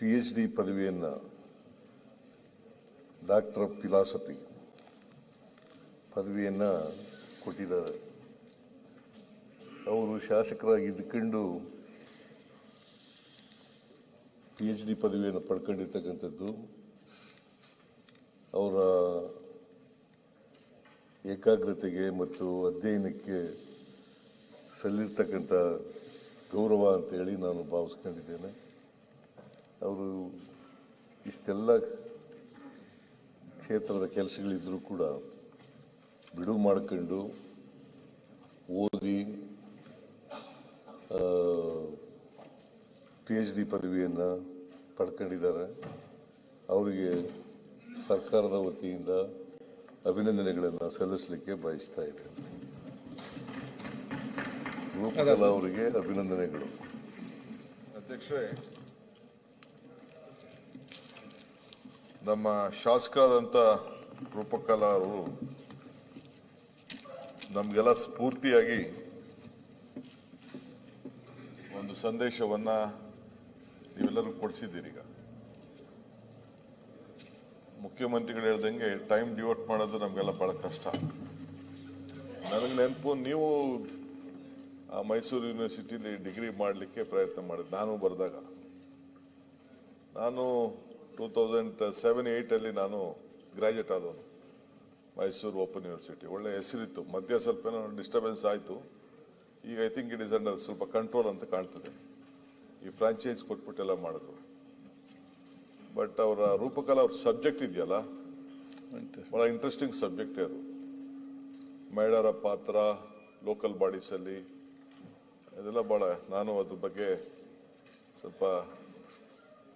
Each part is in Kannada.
PhD ಪದವಿಯನ್ನು ಡಾಕ್ಟರ್ ಆಫ್ ಫಿಲಾಸಫಿ ಪದವಿಯನ್ನು ಕೊಟ್ಟಿದ್ದಾರೆ. ಅವರು ಶಾಸಕರಾಗಿ ಇದ್ಕೊಂಡು PhD ಪದವಿಯನ್ನು ಪಡ್ಕೊಂಡಿರ್ತಕ್ಕಂಥದ್ದು ಅವರ ಏಕಾಗ್ರತೆಗೆ ಮತ್ತು ಅಧ್ಯಯನಕ್ಕೆ ಸಲ್ಲಿರ್ತಕ್ಕಂಥ ಗೌರವ ಅಂತೇಳಿ ನಾನು ಭಾವಿಸ್ಕೊಂಡಿದ್ದೇನೆ. ಅವರು ಇಷ್ಟೆಲ್ಲ ಕ್ಷೇತ್ರದ ಕೆಲಸಗಳಿದ್ದರೂ ಕೂಡ ಬಿಡುವು ಮಾಡಿಕೊಂಡು ಓದಿ PhD ಪದವಿಯನ್ನು ಪಡ್ಕೊಂಡಿದ್ದಾರೆ. ಅವರಿಗೆ ಸರ್ಕಾರದ ವತಿಯಿಂದ ಅಭಿನಂದನೆಗಳನ್ನು ಸಲ್ಲಿಸಲಿಕ್ಕೆ ಬಯಸ್ತಾ ಇದ್ದೇನೆ. ರೂಪಕಲಾ ಅವರಿಗೆ ಅಭಿನಂದನೆಗಳು. ಅಧ್ಯಕ್ಷರೇ, ನಮ್ಮ ಶಾಸಕರಾದಂಥ ರೂಪಕಲಾ ಅವರು ನಮಗೆಲ್ಲ ಸ್ಫೂರ್ತಿಯಾಗಿ ಒಂದು ಸಂದೇಶವನ್ನ ನೀವೆಲ್ಲರೂ ಕೊಡಿಸಿದ್ದೀರಿ. ಈಗ ಮುಖ್ಯಮಂತ್ರಿಗಳು ಹೇಳ್ದಂಗೆ ಟೈಮ್ ಡಿವೋಟ್ ಮಾಡೋದು ನಮಗೆಲ್ಲ ಬಹಳ ಕಷ್ಟ. ನನಗೆ ನೆನಪು, ನೀವು ಮೈಸೂರು ಯೂನಿವರ್ಸಿಟಿಲಿ ಡಿಗ್ರಿ ಮಾಡಲಿಕ್ಕೆ ಪ್ರಯತ್ನ ಮಾಡಿದೆ. ನಾನು ಬರೆದಾಗ ನಾನು 2007-8 ನಾನು ಗ್ರಾಜ್ಯುಯೇಟ್ ಆದವನು ಮೈಸೂರು ಓಪನ್ ಯೂನಿವರ್ಸಿಟಿ. ಒಳ್ಳೆ ಹೆಸರಿತ್ತು. ಮಧ್ಯ ಸ್ವಲ್ಪ ಏನೋ ಡಿಸ್ಟರ್ಬೆನ್ಸ್ ಆಯಿತು. ಈಗ I think it is under ಸ್ವಲ್ಪ ಕಂಟ್ರೋಲ್ ಅಂತ ಕಾಣ್ತದೆ. ಈ ಫ್ರಾಂಚೈಸ್ ಕೊಟ್ಬಿಟ್ಟೆಲ್ಲ ಮಾಡಿದ್ರು. ಬಟ್ ಅವರ ರೂಪಕಲಾ ಅವ್ರ ಸಬ್ಜೆಕ್ಟ್ ಇದೆಯಲ್ಲ, ಬಹಳ ಇಂಟ್ರೆಸ್ಟಿಂಗ್ ಸಬ್ಜೆಕ್ಟ್ ಅದು. ಮಹಿಳೆಯರ ಪಾತ್ರ ಲೋಕಲ್ ಬಾಡೀಸಲ್ಲಿ ಅದೆಲ್ಲ ಭಾಳ, ನಾನು ಅದ್ರ ಬಗ್ಗೆ ಸ್ವಲ್ಪ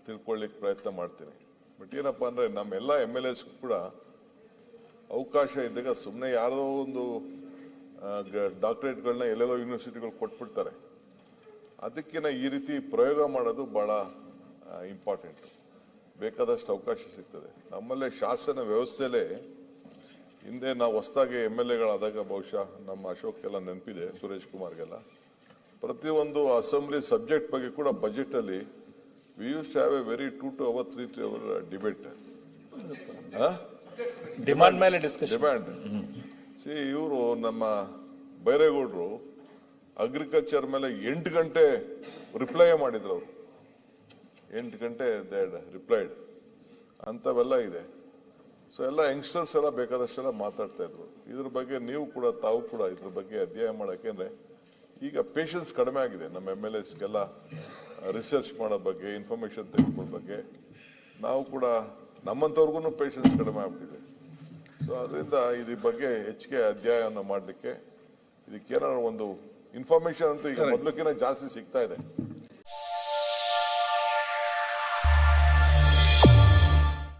ತಿಳ್ಕೊಳ್ಳಿಕ್ಕೆ ಪ್ರಯತ್ನ ಮಾಡ್ತೀನಿ. ಬಟ್ ಏನಪ್ಪ ಅಂದರೆ, ನಮ್ಮೆಲ್ಲ MLAs ಕೂಡ ಅವಕಾಶ ಇದ್ದಾಗ ಸುಮ್ಮನೆ ಯಾರೋ ಒಂದು ಡಾಕ್ಟರೇಟ್ಗಳನ್ನ ಎಲ್ಲೆಲ್ಲೋ ಯೂನಿವರ್ಸಿಟಿಗಳು ಕೊಟ್ಬಿಡ್ತಾರೆ. ಅದಕ್ಕಿಂತ ಈ ರೀತಿ ಪ್ರಯೋಗ ಮಾಡೋದು ಭಾಳ ಇಂಪಾರ್ಟೆಂಟ್. ಬೇಕಾದಷ್ಟು ಅವಕಾಶ ಸಿಗ್ತದೆ. ನಮ್ಮಲ್ಲೇ ಶಾಸನ ವ್ಯವಸ್ಥೆಯಲ್ಲೇ ಹಿಂದೆ ನಾವು ಹೊಸದಾಗಿ MLAಗಳಾದಾಗ ಬಹುಶಃ ನಮ್ಮ ಅಶೋಕ್ಗೆಲ್ಲ ನೆನಪಿದೆ, ಸುರೇಶ್ ಕುಮಾರ್ಗೆಲ್ಲ, ಪ್ರತಿಯೊಂದು ಅಸೆಂಬ್ಲಿ ಸಬ್ಜೆಕ್ಟ್ ಬಗ್ಗೆ ಕೂಡ ಬಜೆಟಲ್ಲಿ we use to have a very 2 to 3 hour debate. Demand ಮೇಲೆ ಡಿಸ್ಕಷನ್. ಡಿಮ್ಯಾಂಡ್. ಇವರು ನಮ್ಮ ಬೈರೇಗೌಡರು ಅಗ್ರಿಕಲ್ಚರ್ ಮೇಲೆ 8 ಗಂಟೆ ರಿಪ್ಲೈ ಮಾಡಿದ್ರು. ಅವರು 8 ಗಂಟೆ ರಿಪ್ಲೈಡ್ ಅಂತವೆಲ್ಲ ಇದೆ. ಸೊ ಎಲ್ಲ ಯಂಗ್ಸ್ಟರ್ಸ್ ಎಲ್ಲ ಬೇಕಾದಷ್ಟೆಲ್ಲ ಮಾತಾಡ್ತಾ ಇದ್ರು. ಇದ್ರ ಬಗ್ಗೆ ನೀವು ಕೂಡ, ತಾವು ಕೂಡ ಇದ್ರ ಬಗ್ಗೆ ಅಧ್ಯಯನ ಮಾಡೋಕೆಂದ್ರೆ ಈಗ ಪೇಷನ್ಸ್ ಕಡಿಮೆ ಆಗಿದೆ ನಮ್ಮ MLAಸ್ಗೆಲ್ಲ. ರಿಸರ್ಚ್ ಮಾಡೋ ಬಗ್ಗೆ, ಇನ್ಫಾರ್ಮೇಶನ್ ತೆಗೆದುಕೊಳ್ಳೋ ಬಗ್ಗೆ ನಾವು ಕೂಡ ನಮ್ಮಂಥವ್ರಿಗೂ ಪೇಷನ್ಸ್ ಕಡಿಮೆ ಆಗ್ಬಿಟ್ಟಿದೆ. ಸೊ ಅದರಿಂದ ಇದ್ರ ಬಗ್ಗೆ ಹೆಚ್ಚಿಗೆ ಅಧ್ಯಯನ ಮಾಡಲಿಕ್ಕೆ, ಇದಕ್ಕೇನಾದ್ರು ಒಂದು ಇನ್ಫಾರ್ಮೇಶನ್ ಅಂತೂ ಈಗ ಮೊದಲಕ್ಕಿಂತ ಜಾಸ್ತಿ ಸಿಗ್ತಾ ಇದೆ.